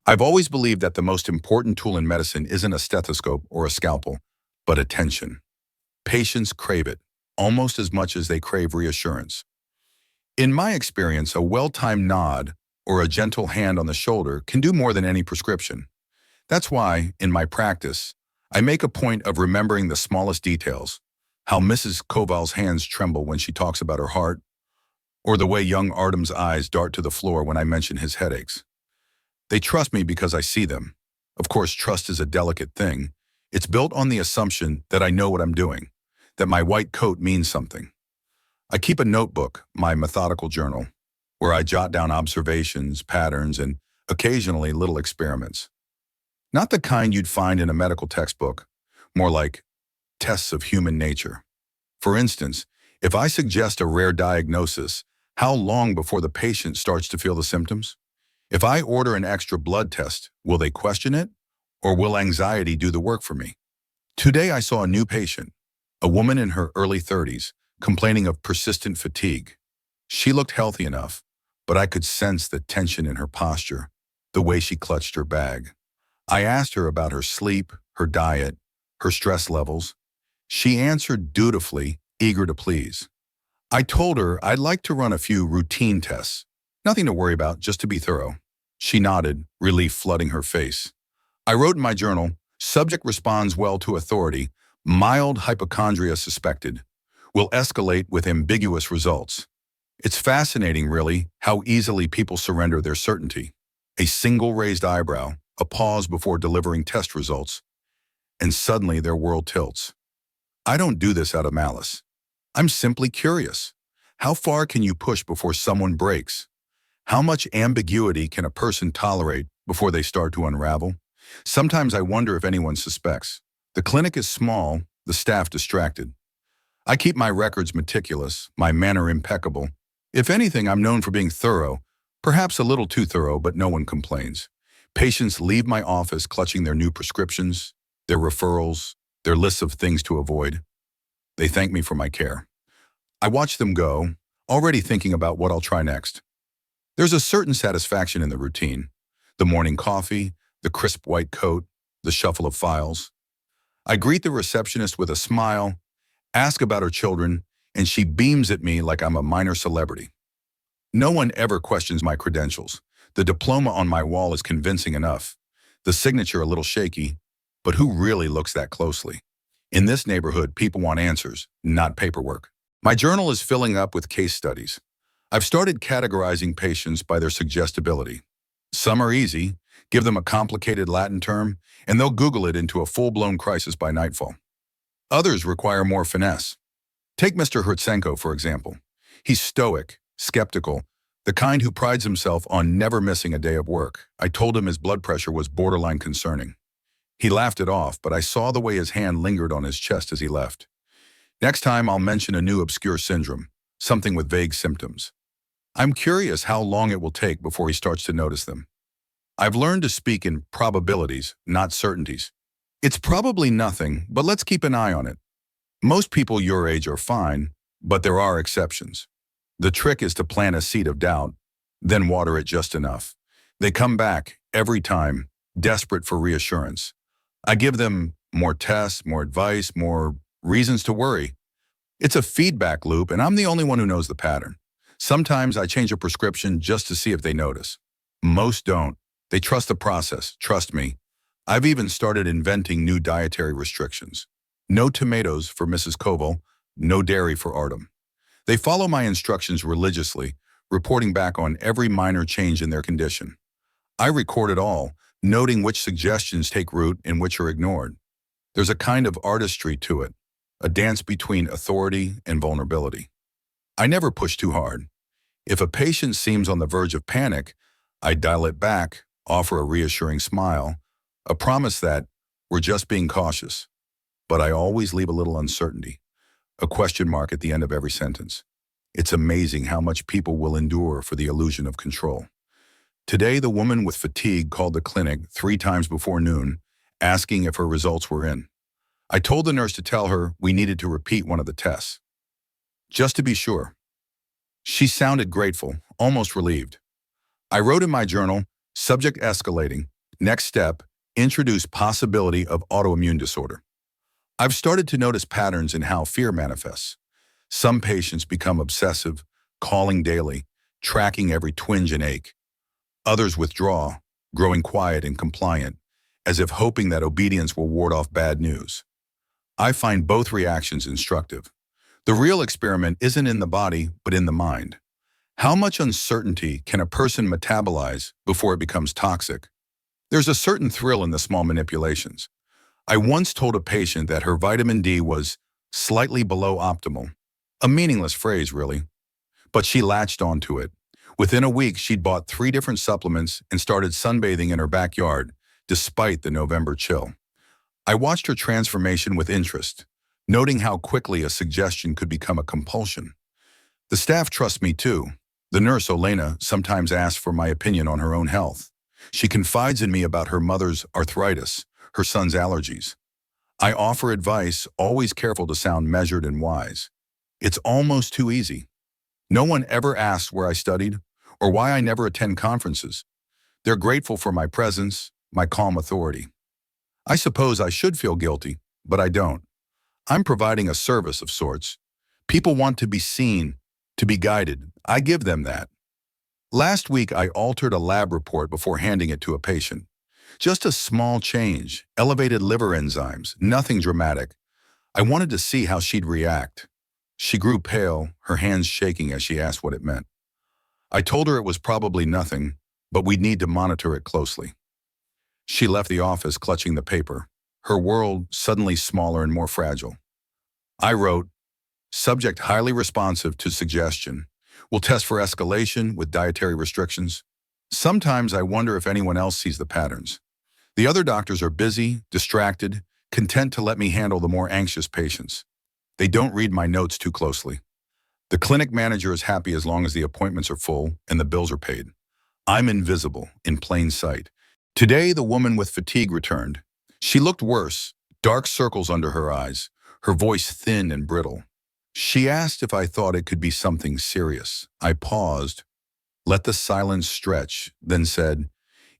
I've always believed that the most important tool in medicine isn't a stethoscope or a scalpel, but attention. Patients crave it, almost as much as they crave reassurance. In my experience, a well-timed nod or a gentle hand on the shoulder can do more than any prescription. That's why, in my practice, I make a point of remembering the smallest details, how Mrs. Koval's hands tremble when she talks about her heart, or the way young Artem's eyes dart to the floor when I mention his headaches. They trust me because I see them. Of course, trust is a delicate thing. It's built on the assumption that I know what I'm doing, that my white coat means something. I keep a notebook, my methodical journal, where I jot down observations, patterns, and occasionally little experiments. Not the kind you'd find in a medical textbook, more like tests of human nature. For instance, if I suggest a rare diagnosis, how long before the patient starts to feel the symptoms? If I order an extra blood test, will they question it? Or will anxiety do the work for me? Today I saw a new patient, a woman in her early 30s, complaining of persistent fatigue. She looked healthy enough, but I could sense the tension in her posture, the way she clutched her bag. I asked her about her sleep, her diet, her stress levels. She answered dutifully, eager to please. I told her I'd like to run a few routine tests. Nothing to worry about, just to be thorough. She nodded, relief flooding her face. I wrote in my journal, subject responds well to authority, mild hypochondria suspected, will escalate with ambiguous results. It's fascinating, really, how easily people surrender their certainty. A single raised eyebrow, a pause before delivering test results, and suddenly their world tilts. I don't do this out of malice. I'm simply curious. How far can you push before someone breaks? How much ambiguity can a person tolerate before they start to unravel? Sometimes I wonder if anyone suspects. The clinic is small, the staff distracted. I keep my records meticulous, my manner impeccable. If anything, I'm known for being thorough, perhaps a little too thorough, but no one complains. Patients leave my office clutching their new prescriptions, their referrals, their lists of things to avoid. They thank me for my care. I watch them go, already thinking about what I'll try next. There's a certain satisfaction in the routine. The morning coffee, the crisp white coat, the shuffle of files. I greet the receptionist with a smile, ask about her children, and she beams at me like I'm a minor celebrity. No one ever questions my credentials. The diploma on my wall is convincing enough. The signature a little shaky, but who really looks that closely? In this neighborhood, people want answers, not paperwork. My journal is filling up with case studies. I've started categorizing patients by their suggestibility. Some are easy, give them a complicated Latin term, and they'll Google it into a full-blown crisis by nightfall. Others require more finesse. Take Mr. Hertsenko, for example. He's stoic, skeptical, the kind who prides himself on never missing a day of work. I told him his blood pressure was borderline concerning. He laughed it off, but I saw the way his hand lingered on his chest as he left. Next time, I'll mention a new obscure syndrome, something with vague symptoms. I'm curious how long it will take before he starts to notice them. I've learned to speak in probabilities, not certainties. It's probably nothing, but let's keep an eye on it. Most people your age are fine, but there are exceptions. The trick is to plant a seed of doubt, then water it just enough. They come back, every time, desperate for reassurance. I give them more tests, more advice, more reasons to worry. It's a feedback loop, and I'm the only one who knows the pattern. Sometimes I change a prescription just to see if they notice. Most don't. They trust the process, trust me. I've even started inventing new dietary restrictions. No tomatoes for Mrs. Koval, no dairy for Artem. They follow my instructions religiously, reporting back on every minor change in their condition. I record it all, noting which suggestions take root and which are ignored. There's a kind of artistry to it, a dance between authority and vulnerability. I never push too hard. If a patient seems on the verge of panic, I dial it back, offer a reassuring smile, a promise that we're just being cautious. But I always leave a little uncertainty, a question mark at the end of every sentence. It's amazing how much people will endure for the illusion of control. Today, the woman with fatigue called the clinic 3 times before noon, asking if her results were in. I told the nurse to tell her we needed to repeat one of the tests, just to be sure. She sounded grateful, almost relieved. I wrote in my journal, subject escalating, Next step, introduce possibility of autoimmune disorder. I've started to notice patterns in how fear manifests. Some patients become obsessive, calling daily, tracking every twinge and ache. Others withdraw, growing quiet and compliant, as if hoping that obedience will ward off bad news. I find both reactions instructive. The real experiment isn't in the body, but in the mind. How much uncertainty can a person metabolize before it becomes toxic? There's a certain thrill in the small manipulations. I once told a patient that her vitamin D was slightly below optimal. A meaningless phrase, really. But she latched onto it. Within a week, she'd bought 3 different supplements and started sunbathing in her backyard, despite the November chill. I watched her transformation with interest, noting how quickly a suggestion could become a compulsion. The staff trusts me too. The nurse, Olena, sometimes asks for my opinion on her own health. She confides in me about her mother's arthritis, her son's allergies. I offer advice, always careful to sound measured and wise. It's almost too easy. No one ever asks where I studied or why I never attend conferences. They're grateful for my presence, my calm authority. I suppose I should feel guilty, but I don't. I'm providing a service of sorts. People want to be seen, to be guided. I give them that. Last week, I altered a lab report before handing it to a patient. Just a small change, elevated liver enzymes, nothing dramatic. I wanted to see how she'd react. She grew pale, her hands shaking as she asked what it meant. I told her it was probably nothing, but we'd need to monitor it closely. She left the office clutching the paper, her world suddenly smaller and more fragile. I wrote, subject highly responsive to suggestion. We'll test for escalation with dietary restrictions. Sometimes I wonder if anyone else sees the patterns. The other doctors are busy, distracted, content to let me handle the more anxious patients. They don't read my notes too closely. The clinic manager is happy as long as the appointments are full and the bills are paid. I'm invisible, in plain sight. Today, the woman with fatigue returned. She looked worse, dark circles under her eyes, her voice thin and brittle. She asked if I thought it could be something serious. I paused, let the silence stretch, then said,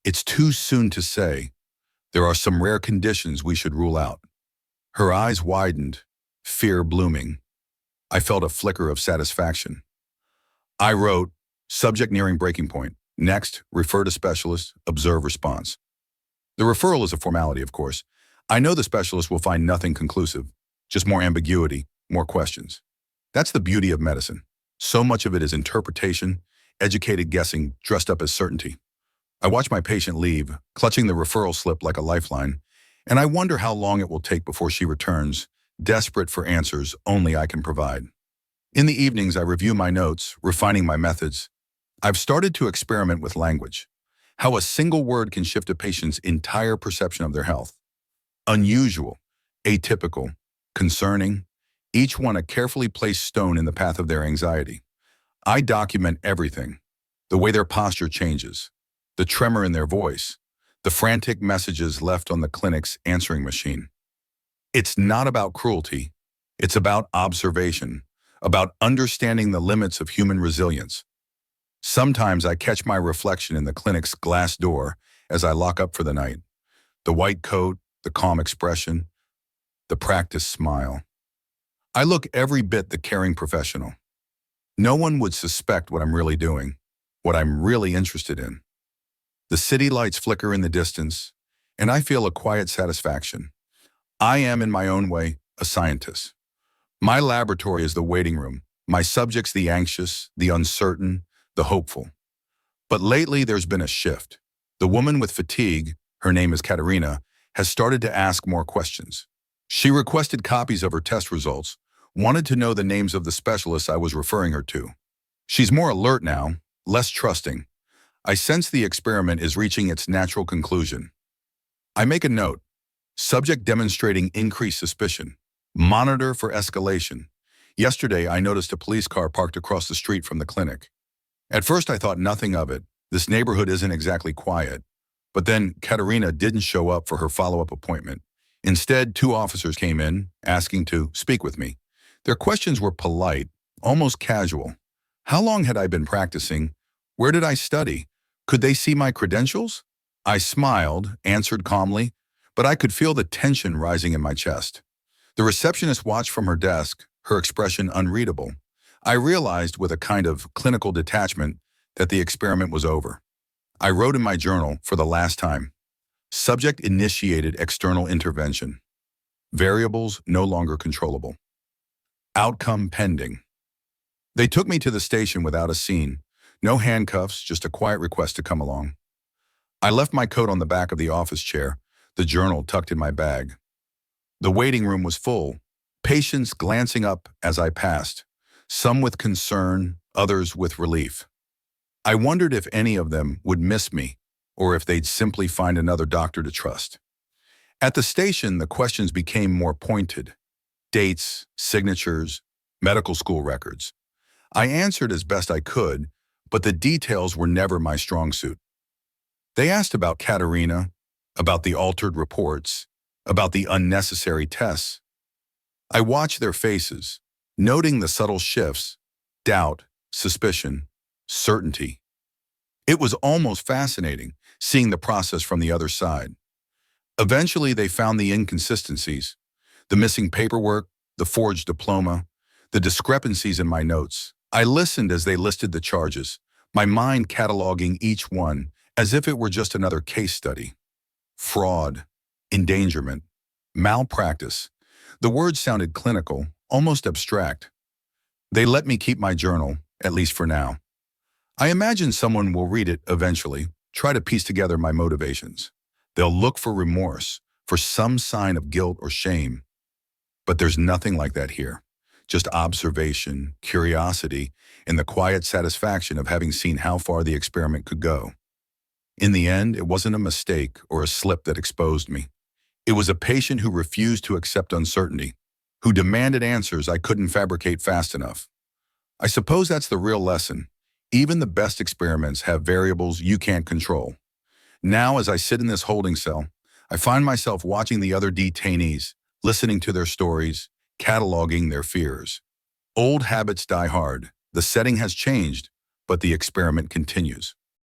it's too soon to say. There are some rare conditions we should rule out. Her eyes widened, fear blooming. I felt a flicker of satisfaction. I wrote, subject nearing breaking point. Next, refer to specialist, observe response. The referral is a formality, of course. I know the specialist will find nothing conclusive, just more ambiguity, more questions. That's the beauty of medicine. So much of it is interpretation, educated guessing dressed up as certainty. I watch my patient leave, clutching the referral slip like a lifeline, and I wonder how long it will take before she returns, desperate for answers only I can provide. In the evenings, I review my notes, refining my methods. I've started to experiment with language, how a single word can shift a patient's entire perception of their health. Unusual, atypical, concerning, each one a carefully placed stone in the path of their anxiety. I document everything, the way their posture changes, the tremor in their voice, the frantic messages left on the clinic's answering machine. It's not about cruelty. It's about observation, about understanding the limits of human resilience. Sometimes I catch my reflection in the clinic's glass door as I lock up for the night. The white coat, the calm expression, the practiced smile. I look every bit the caring professional. No one would suspect what I'm really doing, what I'm really interested in. The city lights flicker in the distance, and I feel a quiet satisfaction. I am, in my own way, a scientist. My laboratory is the waiting room, my subjects the anxious, the uncertain, the hopeful. But lately there's been a shift. The woman with fatigue, her name is Katerina, has started to ask more questions. She requested copies of her test results, wanted to know the names of the specialists I was referring her to. She's more alert now, less trusting. I sense the experiment is reaching its natural conclusion. I make a note. Subject demonstrating increased suspicion. Monitor for escalation. Yesterday, I noticed a police car parked across the street from the clinic. At first, I thought nothing of it. This neighborhood isn't exactly quiet. But then Katerina didn't show up for her follow-up appointment. Instead, 2 officers came in, asking to speak with me. Their questions were polite, almost casual. How long had I been practicing? Where did I study? Could they see my credentials? I smiled, answered calmly, but I could feel the tension rising in my chest. The receptionist watched from her desk, her expression unreadable. I realized with a kind of clinical detachment that the experiment was over. I wrote in my journal for the last time. Subject initiated external intervention. Variables no longer controllable. Outcome pending. They took me to the station without a scene. No handcuffs, just a quiet request to come along. I left my coat on the back of the office chair, the journal tucked in my bag. The waiting room was full, patients glancing up as I passed, some with concern, others with relief. I wondered if any of them would miss me, or if they'd simply find another doctor to trust. At the station, the questions became more pointed. Dates, signatures, medical school records. I answered as best I could, but the details were never my strong suit. They asked about Katerina, about the altered reports, about the unnecessary tests. I watched their faces, noting the subtle shifts, doubt, suspicion, certainty. It was almost fascinating, seeing the process from the other side. Eventually, they found the inconsistencies, the missing paperwork, the forged diploma, the discrepancies in my notes. I listened as they listed the charges, my mind cataloging each one as if it were just another case study. Fraud, endangerment, malpractice. The words sounded clinical, almost abstract. They let me keep my journal, at least for now. I imagine someone will read it eventually, try to piece together my motivations. They'll look for remorse, for some sign of guilt or shame. But there's nothing like that here. Just observation, curiosity, and the quiet satisfaction of having seen how far the experiment could go. In the end, it wasn't a mistake or a slip that exposed me. It was a patient who refused to accept uncertainty, who demanded answers I couldn't fabricate fast enough. I suppose that's the real lesson. Even the best experiments have variables you can't control. Now, as I sit in this holding cell, I find myself watching the other detainees, listening to their stories, cataloging their fears. Old habits die hard. The setting has changed, but the experiment continues.